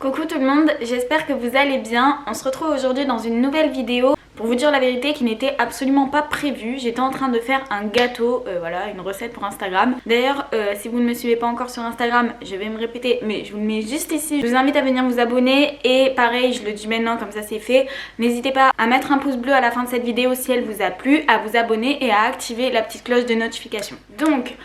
Coucou tout le monde, j'espère que vous allez bien. On se retrouve aujourd'hui dans une nouvelle vidéo. Pour vous dire la vérité qui n'était absolument pas prévue, j'étais en train de faire un gâteau, voilà, une recette pour Instagram. D'ailleurs, si vous ne me suivez pas encore sur Instagram, je vais me répéter, mais je vous le mets juste ici. Je vous invite à venir vous abonner et pareil, je le dis maintenant comme ça c'est fait. N'hésitez pas à mettre un pouce bleu à la fin de cette vidéo si elle vous a plu, à vous abonner et à activer la petite cloche de notification. Donc,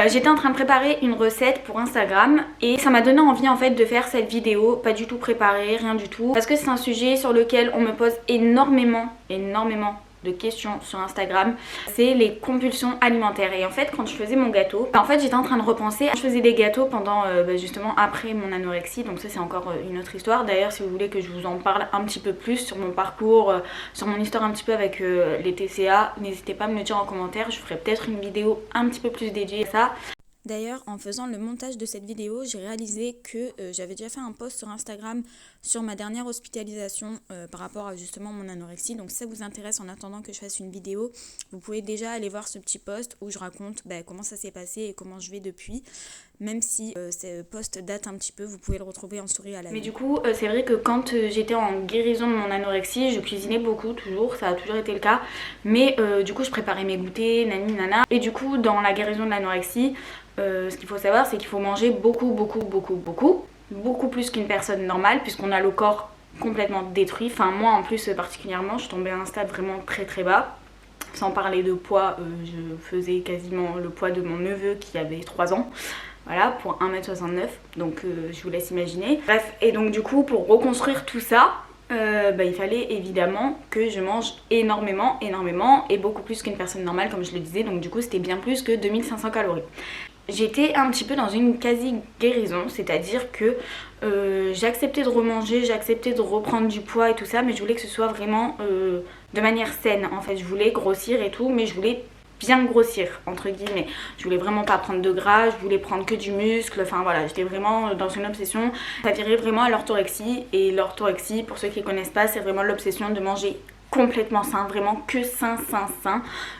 j'étais en train de préparer une recette pour Instagram et ça m'a donné envie en fait de faire cette vidéo, pas du tout préparée, rien du tout, parce que c'est un sujet sur lequel on me pose énormément de questions sur Instagram, c'est les compulsions alimentaires. Et en fait quand je faisais mon gâteau, en fait j'étais en train de repenser, je faisais des gâteaux pendant justement après mon anorexie, donc ça c'est encore une autre histoire. D'ailleurs si vous voulez que je vous en parle un petit peu plus sur mon parcours, sur mon histoire un petit peu avec les TCA, n'hésitez pas à me le dire en commentaire, je ferai peut-être une vidéo un petit peu plus dédiée à ça. D'ailleurs, en faisant le montage de cette vidéo, j'ai réalisé que j'avais déjà fait un post sur Instagram sur ma dernière hospitalisation par rapport à justement mon anorexie. Donc si ça vous intéresse en attendant que je fasse une vidéo, vous pouvez déjà aller voir ce petit post où je raconte comment ça s'est passé et comment je vais depuis. Même si ce post date un petit peu, vous pouvez le retrouver en story à la Mais du coup, c'est vrai que quand j'étais en guérison de mon anorexie, je cuisinais beaucoup, toujours, ça a toujours été le cas. Mais du coup, je préparais mes goûters, nani nana. Et du coup, dans la guérison de l'anorexie, ce qu'il faut savoir, c'est qu'il faut manger beaucoup plus qu'une personne normale, puisqu'on a le corps complètement détruit. Enfin, moi en plus particulièrement, je tombais à un stade vraiment très bas. Sans parler de poids, je faisais quasiment le poids de mon neveu qui avait 3 ans. Voilà, pour 1m69, donc je vous laisse imaginer. Bref, et donc du coup, pour reconstruire tout ça, il fallait évidemment que je mange énormément, et beaucoup plus qu'une personne normale, comme je le disais. Donc du coup, c'était bien plus que 2500 calories. J'étais un petit peu dans une quasi-guérison, c'est-à-dire que j'acceptais de remanger, j'acceptais de reprendre du poids et tout ça, mais je voulais que ce soit vraiment de manière saine. En fait, je voulais grossir et tout, mais je voulais bien grossir, entre guillemets. Je voulais vraiment pas prendre de gras, je voulais prendre que du muscle, enfin voilà, j'étais vraiment dans une obsession. Ça virait vraiment à l'orthorexie, et l'orthorexie, pour ceux qui connaissent pas, c'est vraiment l'obsession de manger complètement sain, vraiment que sain.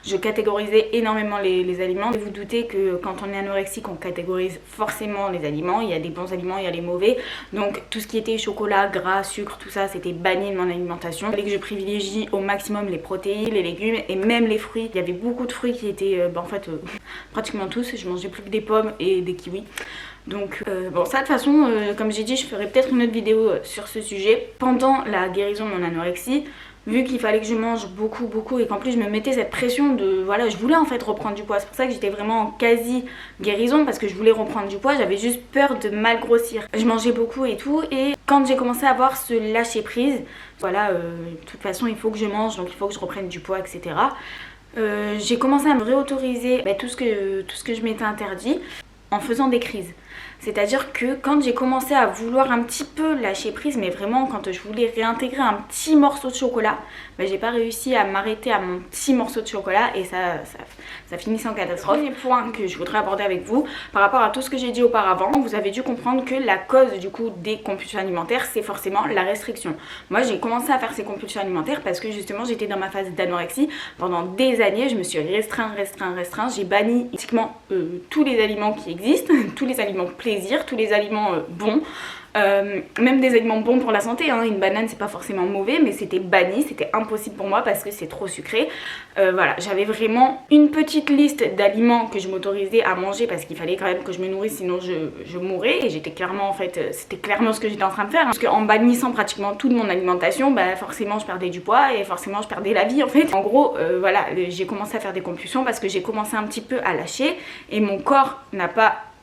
Je catégorisais énormément les aliments. Vous doutez que quand on est anorexique, on catégorise forcément les aliments. Il y a des bons aliments, il y a les mauvais. Donc tout ce qui était chocolat, gras, sucre, tout ça, c'était banni de mon alimentation. Il fallait que je privilégie au maximum les protéines, les légumes et même les fruits. Il y avait beaucoup de fruits qui étaient, pratiquement tous. Je mangeais plus que des pommes et des kiwis. Donc bon, ça de toute façon, comme j'ai dit, je ferai peut-être une autre vidéo sur ce sujet. Pendant la guérison de mon anorexie, vu qu'il fallait que je mange beaucoup et qu'en plus je me mettais cette pression de, voilà, je voulais en fait reprendre du poids. C'est pour ça que j'étais vraiment en quasi guérison, parce que je voulais reprendre du poids, j'avais juste peur de mal grossir. Je mangeais beaucoup et tout, et quand j'ai commencé à avoir ce lâcher prise, voilà, de toute façon il faut que je mange, donc il faut que je reprenne du poids, etc. J'ai commencé à me réautoriser tout ce que je m'étais interdit en faisant des crises. C'est-à-dire que quand j'ai commencé à vouloir un petit peu lâcher prise, mais vraiment quand je voulais réintégrer un petit morceau de chocolat, j'ai pas réussi à m'arrêter à mon petit morceau de chocolat, et ça finissait en catastrophe. Premier point que je voudrais aborder avec vous, par rapport à tout ce que j'ai dit auparavant, vous avez dû comprendre que la cause du coup des compulsions alimentaires, c'est forcément la restriction. Moi j'ai commencé à faire ces compulsions alimentaires parce que justement j'étais dans ma phase d'anorexie. Pendant des années je me suis restreint, j'ai banni pratiquement tous les aliments qui existent, tous les aliments plaisir, tous les aliments bons, même des aliments bons pour la santé, hein. Une banane c'est pas forcément mauvais, mais c'était banni, c'était impossible pour moi parce que c'est trop sucré. Voilà, j'avais vraiment une petite liste d'aliments que je m'autorisais à manger parce qu'il fallait quand même que je me nourrisse, sinon je mourrais, et j'étais clairement, en fait, c'était clairement ce que j'étais en train de faire, hein. Parce qu'en bannissant pratiquement toute mon alimentation, forcément je perdais du poids et forcément je perdais la vie en fait. En gros, voilà, j'ai commencé à faire des compulsions parce que j'ai commencé un petit peu à lâcher, et mon corps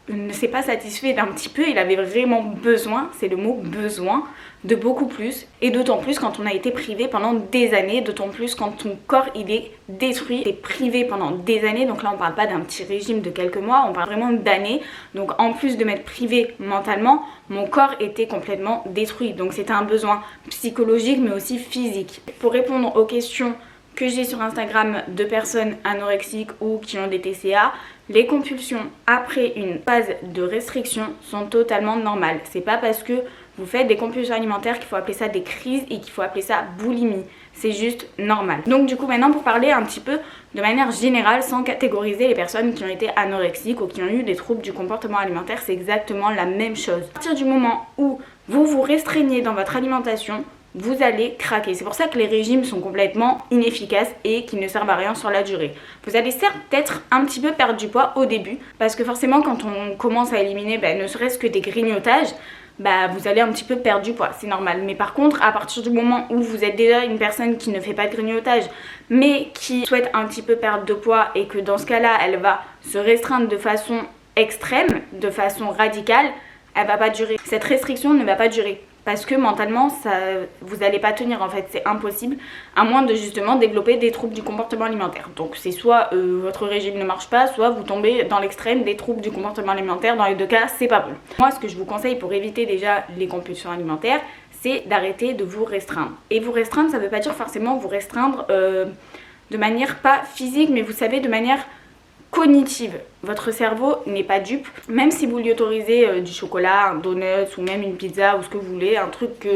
ne s'est pas satisfait d'un petit peu, il avait vraiment besoin, c'est le mot besoin, de beaucoup plus, et d'autant plus quand on a été privé pendant des années, d'autant plus quand ton corps il est détruit, t'es privé pendant des années. Donc là on parle pas d'un petit régime de quelques mois, on parle vraiment d'années. Donc en plus de m'être privé mentalement, mon corps était complètement détruit, donc c'était un besoin psychologique mais aussi physique. Pour répondre aux questions que j'ai sur Instagram de personnes anorexiques ou qui ont des TCA, les compulsions après une phase de restriction sont totalement normales. C'est pas parce que vous faites des compulsions alimentaires, qu'il faut appeler ça des crises et qu'il faut appeler ça boulimie. C'est juste normal. Donc du coup maintenant pour parler un petit peu de manière générale sans catégoriser les personnes qui ont été anorexiques ou qui ont eu des troubles du comportement alimentaire, c'est exactement la même chose. À partir du moment où vous vous restreignez dans votre alimentation, vous allez craquer. C'est pour ça que les régimes sont complètement inefficaces et qui ne servent à rien sur la durée. Vous allez certes peut-être un petit peu perdre du poids au début parce que forcément quand on commence à éliminer ne serait-ce que des grignotages, vous allez un petit peu perdre du poids, c'est normal. Mais par contre, à partir du moment où vous êtes déjà une personne qui ne fait pas de grignotage, mais qui souhaite un petit peu perdre de poids et que dans ce cas-là, elle va se restreindre de façon extrême, de façon radicale, elle va pas durer. Cette restriction ne va pas durer. Parce que mentalement, vous n'allez pas tenir en fait, c'est impossible, à moins de justement développer des troubles du comportement alimentaire. Donc c'est soit votre régime ne marche pas, soit vous tombez dans l'extrême des troubles du comportement alimentaire. Dans les deux cas, c'est pas bon. Moi, ce que je vous conseille pour éviter déjà les compulsions alimentaires, c'est d'arrêter de vous restreindre. Et vous restreindre, ça ne veut pas dire forcément vous restreindre de manière pas physique, mais vous savez, de manière cognitive. Votre cerveau n'est pas dupe, même si vous lui autorisez du chocolat, un donut ou même une pizza ou ce que vous voulez, un truc que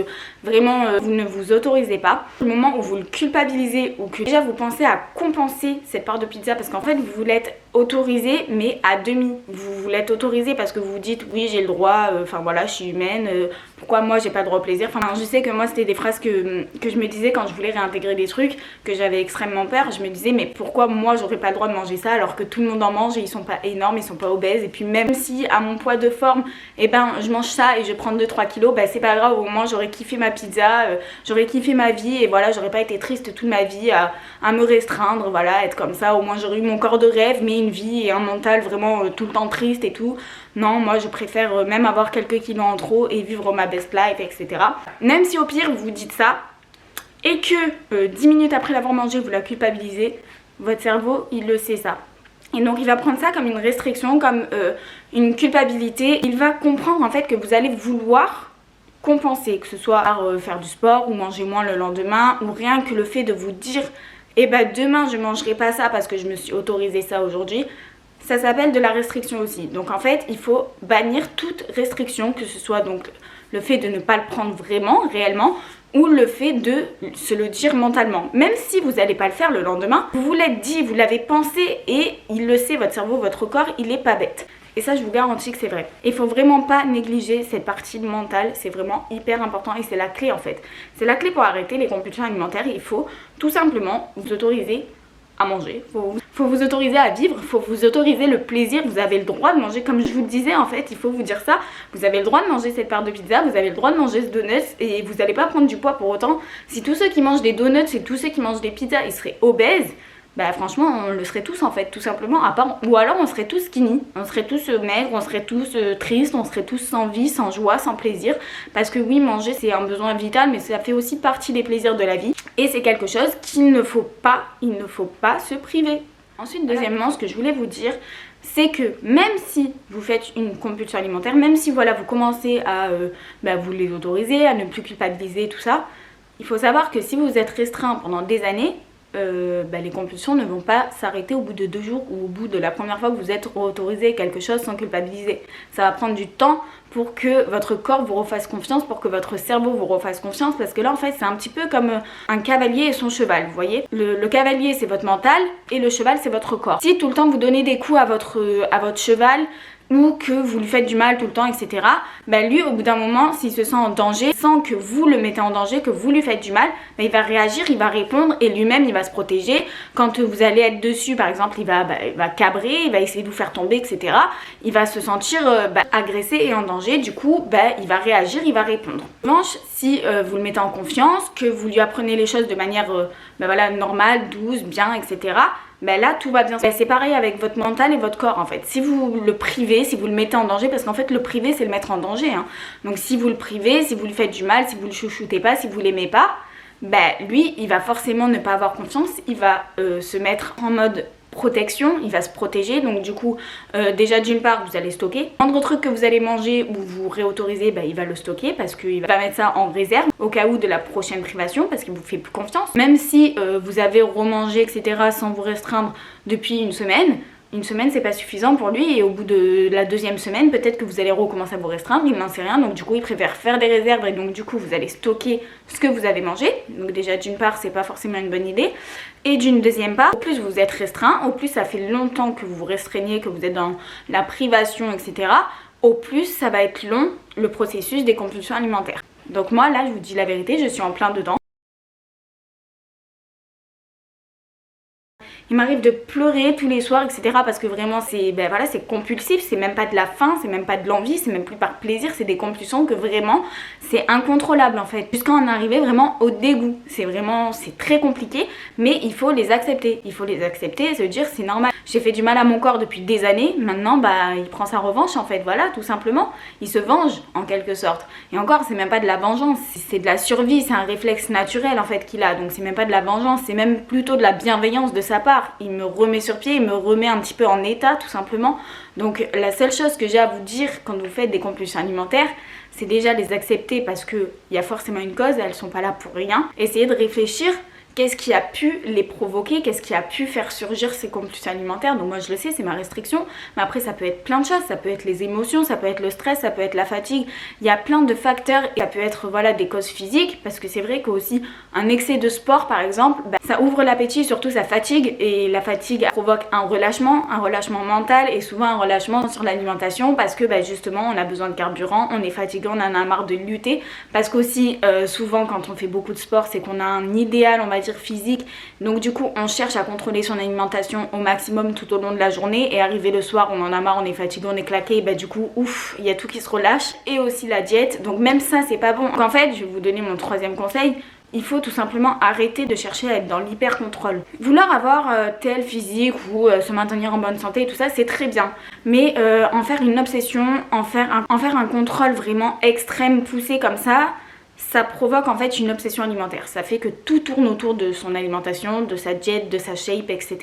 vraiment vous ne vous autorisez pas. Au moment où vous le culpabilisez ou que déjà vous pensez à compenser cette part de pizza parce qu'en fait vous l'êtes autorisé mais à demi. Vous l'êtes autorisé parce que vous vous dites oui j'ai le droit, enfin voilà je suis humaine, pourquoi moi j'ai pas le droit au plaisir. Enfin je sais que moi c'était des phrases que je me disais quand je voulais réintégrer des trucs, que j'avais extrêmement peur. Je me disais mais pourquoi moi j'aurais pas le droit de manger ça alors que tout le monde en mange et ils sont pas énormes, ils sont pas obèses, et puis même si à mon poids de forme je mange ça et je prends 2-3 kilos, c'est pas grave, au moins j'aurais kiffé ma pizza, j'aurais kiffé ma vie et voilà, j'aurais pas été triste toute ma vie à me restreindre, voilà, être comme ça, au moins j'aurais eu mon corps de rêve mais une vie et un mental vraiment tout le temps triste et tout. Non, moi je préfère même avoir quelques kilos en trop et vivre ma best life, etc. Même si au pire vous dites ça et que 10 minutes après l'avoir mangé vous la culpabilisez, votre cerveau il le sait ça. Et donc il va prendre ça comme une restriction, comme une culpabilité. Il va comprendre en fait que vous allez vouloir compenser, que ce soit par faire du sport ou manger moins le lendemain, ou rien que le fait de vous dire demain je mangerai pas ça parce que je me suis autorisé ça aujourd'hui. Ça s'appelle de la restriction aussi. Donc en fait il faut bannir toute restriction, que ce soit donc le fait de ne pas le prendre vraiment, réellement, ou le fait de se le dire mentalement. Même si vous n'allez pas le faire le lendemain, vous vous l'êtes dit, vous l'avez pensé et il le sait, votre cerveau, votre corps, il est pas bête. Et ça je vous garantis que c'est vrai. Il faut vraiment pas négliger cette partie mentale, c'est vraiment hyper important et c'est la clé en fait. C'est la clé pour arrêter les compulsions alimentaires. Il faut tout simplement vous autoriser à manger, faut vous autoriser à vivre, faut vous autoriser le plaisir, vous avez le droit de manger, comme je vous le disais en fait, il faut vous dire ça, vous avez le droit de manger cette part de pizza, vous avez le droit de manger ce donut et vous n'allez pas prendre du poids pour autant. Si tous ceux qui mangent des donuts et tous ceux qui mangent des pizzas ils seraient obèses, franchement on le serait tous en fait, tout simplement, à part, ou alors on serait tous skinny, on serait tous maigres, on serait tous tristes, on serait tous sans vie, sans joie, sans plaisir, parce que oui manger c'est un besoin vital mais ça fait aussi partie des plaisirs de la vie et c'est quelque chose qu'il ne faut pas, il ne faut pas se priver. Ensuite deuxièmement ce que je voulais vous dire, c'est que même si vous faites une compulsion alimentaire, même si voilà vous commencez à vous les autoriser, à ne plus culpabiliser tout ça, il faut savoir que si vous êtes restreint pendant des années, les compulsions ne vont pas s'arrêter au bout de 2 jours ou au bout de la première fois que vous êtes autorisé quelque chose sans culpabiliser. Ça va prendre du temps pour que votre corps vous refasse confiance, pour que votre cerveau vous refasse confiance, parce que là en fait c'est un petit peu comme un cavalier et son cheval, vous voyez. Le cavalier c'est votre mental et le cheval c'est votre corps. Si tout le temps vous donnez des coups à votre cheval, ou que vous lui faites du mal tout le temps, etc. Lui, au bout d'un moment, s'il se sent en danger, sans que vous le mettez en danger, que vous lui faites du mal, il va réagir, il va répondre et lui-même, il va se protéger. Quand vous allez être dessus, par exemple, il va cabrer, il va essayer de vous faire tomber, etc. Il va se sentir agressé et en danger. Du coup, il va réagir, il va répondre. En revanche, si vous le mettez en confiance, que vous lui apprenez les choses de manière normale, douce, bien, etc., là tout va bien. C'est pareil avec votre mental et votre corps en fait. Si vous le privez, si vous le mettez en danger, parce qu'en fait le priver c'est le mettre en danger, hein. Donc si vous le privez, si vous lui faites du mal, si vous le chouchoutez pas, si vous l'aimez pas, lui il va forcément ne pas avoir confiance, il va se mettre en mode protection, il va se protéger, donc du coup déjà d'une part vous allez stocker, le moindre truc que vous allez manger ou vous réautoriser, il va le stocker parce qu'il va mettre ça en réserve au cas où de la prochaine privation parce qu'il vous fait plus confiance. Même si vous avez remangé etc sans vous restreindre depuis une semaine, Une semaine c'est pas suffisant pour lui et au bout de la deuxième semaine peut-être que vous allez recommencer à vous restreindre, il n'en sait rien, donc du coup il préfère faire des réserves et donc du coup vous allez stocker ce que vous avez mangé. Donc déjà d'une part c'est pas forcément une bonne idée et d'une deuxième part, au plus vous êtes restreint, au plus ça fait longtemps que vous vous restreignez, que vous êtes dans la privation etc, au plus ça va être long le processus des compulsions alimentaires. Donc moi là je vous dis la vérité, je suis en plein dedans. Il m'arrive de pleurer tous les soirs, etc. parce que vraiment c'est voilà, c'est compulsif, c'est même pas de la faim, c'est même pas de l'envie, c'est même plus par plaisir, c'est des compulsions que vraiment c'est incontrôlable en fait. Jusqu'à en arriver vraiment au dégoût. C'est très compliqué, mais il faut les accepter. Il faut les accepter et se dire c'est normal. J'ai fait du mal à mon corps depuis des années, maintenant il prend sa revanche en fait, voilà, tout simplement. Il se venge en quelque sorte. Et encore, c'est même pas de la vengeance, c'est de la survie, c'est un réflexe naturel en fait qu'il a. Donc c'est même pas de la vengeance, c'est même plutôt de la bienveillance de sa part. Il me remet sur pied, il me remet un petit peu en état tout simplement. Donc la seule chose que j'ai à vous dire quand vous faites des compulsions alimentaires, c'est déjà les accepter parce qu'il y a forcément une cause, elles sont pas là pour rien. Essayez de réfléchir. Qu'est-ce qui a pu les provoquer? Qu'est-ce qui a pu faire surgir ces compulsions alimentaires? Donc moi je le sais, c'est ma restriction, mais après ça peut être plein de choses, ça peut être les émotions, ça peut être le stress, ça peut être la fatigue, il y a plein de facteurs et ça peut être voilà des causes physiques, parce que c'est vrai qu'aussi un excès de sport par exemple, ça ouvre l'appétit, surtout ça fatigue, et la fatigue provoque un relâchement mental et souvent un relâchement sur l'alimentation parce que justement on a besoin de carburant, on est fatigué, on en a marre de lutter, parce qu'aussi souvent quand on fait beaucoup de sport c'est qu'on a un idéal, on va dire physique, donc du coup on cherche à contrôler son alimentation au maximum tout au long de la journée et arrivé le soir on en a marre, on est fatigué, on est claqué, et du coup ouf, il y a tout qui se relâche, et aussi la diète, donc même ça c'est pas bon. Donc en fait je vais vous donner mon troisième conseil. Il faut tout simplement arrêter de chercher à être dans l'hyper-contrôle. Vouloir avoir tel physique ou se maintenir en bonne santé et tout ça, c'est très bien. Mais en faire une obsession, en faire un contrôle vraiment extrême, poussé comme ça provoque en fait une obsession alimentaire. Ça fait que tout tourne autour de son alimentation, de sa diète, de sa shape, etc.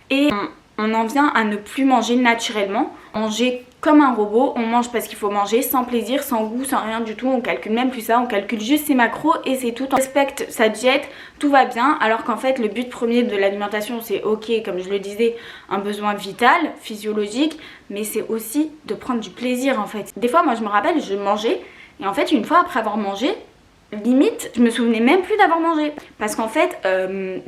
Et on en vient à ne plus manger naturellement. Manger comme un robot, on mange parce qu'il faut manger, sans plaisir, sans goût, sans rien du tout. On calcule même plus ça, on calcule juste ses macros et c'est tout. On respecte sa diète, tout va bien. Alors qu'en fait le but premier de l'alimentation c'est ok, comme je le disais, un besoin vital, physiologique, mais c'est aussi de prendre du plaisir en fait. Des fois moi je me rappelle, je mangeais et en fait une fois après avoir mangé, limite je me souvenais même plus d'avoir mangé, parce qu'en fait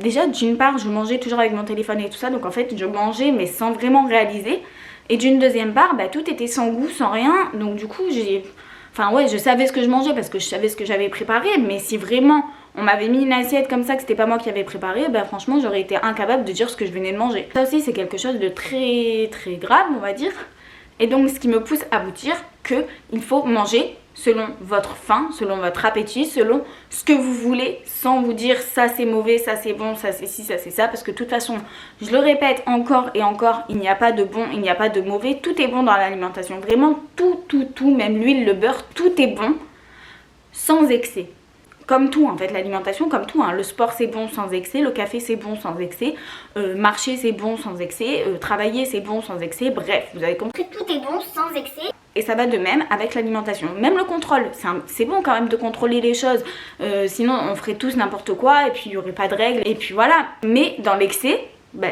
déjà d'une part je mangeais toujours avec mon téléphone et tout ça, donc en fait je mangeais mais sans vraiment réaliser, et d'une deuxième part tout était sans goût, sans rien, donc du coup je savais ce que je mangeais parce que je savais ce que j'avais préparé, mais si vraiment on m'avait mis une assiette comme ça que c'était pas moi qui avais préparé, franchement j'aurais été incapable de dire ce que je venais de manger. Ça aussi c'est quelque chose de très très grave on va dire, et donc ce qui me pousse à vous dire que il faut manger selon votre faim, selon votre appétit, selon ce que vous voulez, sans vous dire ça c'est mauvais, ça c'est bon, ça c'est ci, ça c'est ça, parce que de toute façon, je le répète encore et encore, il n'y a pas de bon, il n'y a pas de mauvais, tout est bon dans l'alimentation, vraiment tout, même l'huile, le beurre, tout est bon, sans excès. Comme tout en fait, l'alimentation comme tout, le sport c'est bon sans excès, le café c'est bon sans excès, marcher c'est bon sans excès, travailler c'est bon sans excès, bref, vous avez compris, tout est bon sans excès. Et ça va de même avec l'alimentation, même le contrôle, c'est bon quand même de contrôler les choses, sinon on ferait tous n'importe quoi et puis il n'y aurait pas de règles, et puis voilà, mais dans l'excès,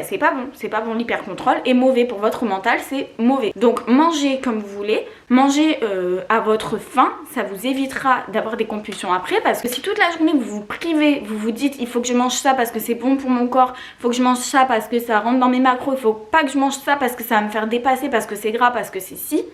c'est pas bon, l'hyper-contrôle est mauvais pour votre mental, c'est mauvais. Donc mangez comme vous voulez, mangez à votre faim, ça vous évitera d'avoir des compulsions après, parce que si toute la journée vous vous privez, vous vous dites il faut que je mange ça parce que c'est bon pour mon corps, il faut que je mange ça parce que ça rentre dans mes macros, il faut pas que je mange ça parce que ça va me faire dépasser, parce que c'est gras, parce que c'est si,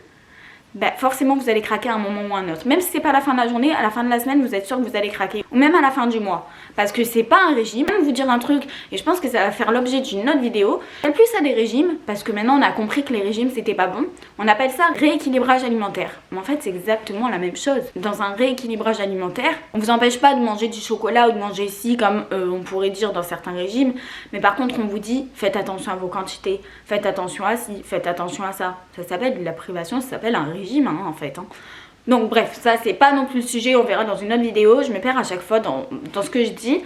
forcément vous allez craquer à un moment ou à un autre. Même si c'est pas à la fin de la journée, à la fin de la semaine vous êtes sûr que vous allez craquer, ou même à la fin du mois, parce que c'est pas un régime. Je vais vous dire un truc, et je pense que ça va faire l'objet d'une autre vidéo. Il y a plus à des régimes, parce que maintenant on a compris que les régimes c'était pas bon. On appelle ça rééquilibrage alimentaire, mais en fait c'est exactement la même chose. Dans un rééquilibrage alimentaire, on vous empêche pas de manger du chocolat ou de manger ci comme on pourrait dire dans certains régimes, mais par contre on vous dit faites attention à vos quantités, faites attention à ci, faites attention à ça. Ça s'appelle de la privation, ça s'appelle un régime en fait. Donc bref, ça c'est pas non plus le sujet, on verra dans une autre vidéo, je me perds à chaque fois dans ce que je dis.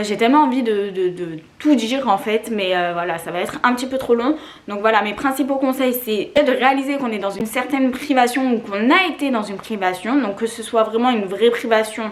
J'ai tellement envie de tout dire en fait, mais voilà, ça va être un petit peu trop long. Donc voilà, mes principaux conseils c'est de réaliser qu'on est dans une certaine privation ou qu'on a été dans une privation, donc que ce soit vraiment une vraie privation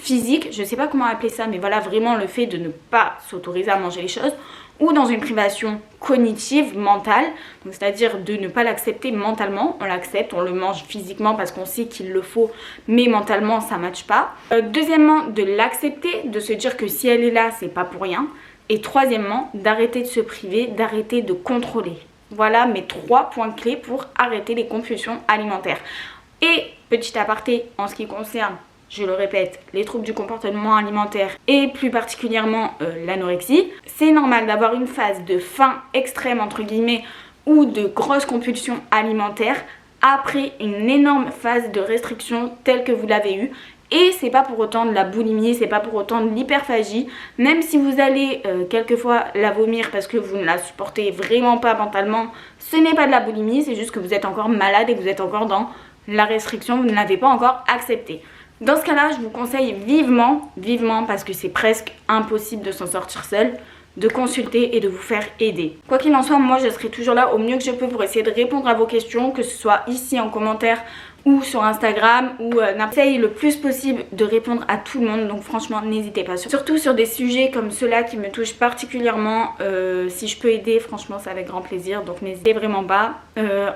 physique, je sais pas comment appeler ça, mais voilà, vraiment le fait de ne pas s'autoriser à manger les choses, ou dans une privation cognitive, mentale, donc c'est-à-dire de ne pas l'accepter mentalement, on l'accepte, on le mange physiquement parce qu'on sait qu'il le faut, mais mentalement ça matche pas. Deuxièmement, de l'accepter, de se dire que si elle est là, c'est pas pour rien. Et troisièmement, d'arrêter de se priver, d'arrêter de contrôler. Voilà mes 3 points clés pour arrêter les compulsions alimentaires. Et petit aparté, en ce qui concerne, je le répète, les troubles du comportement alimentaire et plus particulièrement l'anorexie, c'est normal d'avoir une phase de faim extrême entre guillemets ou de grosse compulsion alimentaire après une énorme phase de restriction telle que vous l'avez eue. Et c'est pas pour autant de la boulimie, c'est pas pour autant de l'hyperphagie, même si vous allez quelquefois la vomir parce que vous ne la supportez vraiment pas mentalement, ce n'est pas de la boulimie, c'est juste que vous êtes encore malade et que vous êtes encore dans la restriction, vous ne l'avez pas encore acceptée. Dans ce cas-là, je vous conseille vivement, parce que c'est presque impossible de s'en sortir seul, de consulter et de vous faire aider. Quoi qu'il en soit, moi je serai toujours là au mieux que je peux pour essayer de répondre à vos questions, que ce soit ici en commentaire ou sur Instagram, ou j'essaye le plus possible de répondre à tout le monde, donc franchement n'hésitez pas. Surtout sur des sujets comme ceux-là qui me touchent particulièrement, si je peux aider, franchement c'est avec grand plaisir, donc n'hésitez vraiment pas.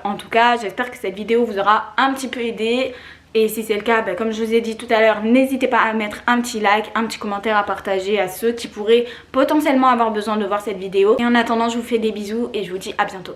En tout cas, j'espère que cette vidéo vous aura un petit peu aidé. Et si c'est le cas, comme je vous ai dit tout à l'heure, n'hésitez pas à mettre un petit like, un petit commentaire à partager à ceux qui pourraient potentiellement avoir besoin de voir cette vidéo. Et en attendant, je vous fais des bisous et je vous dis à bientôt.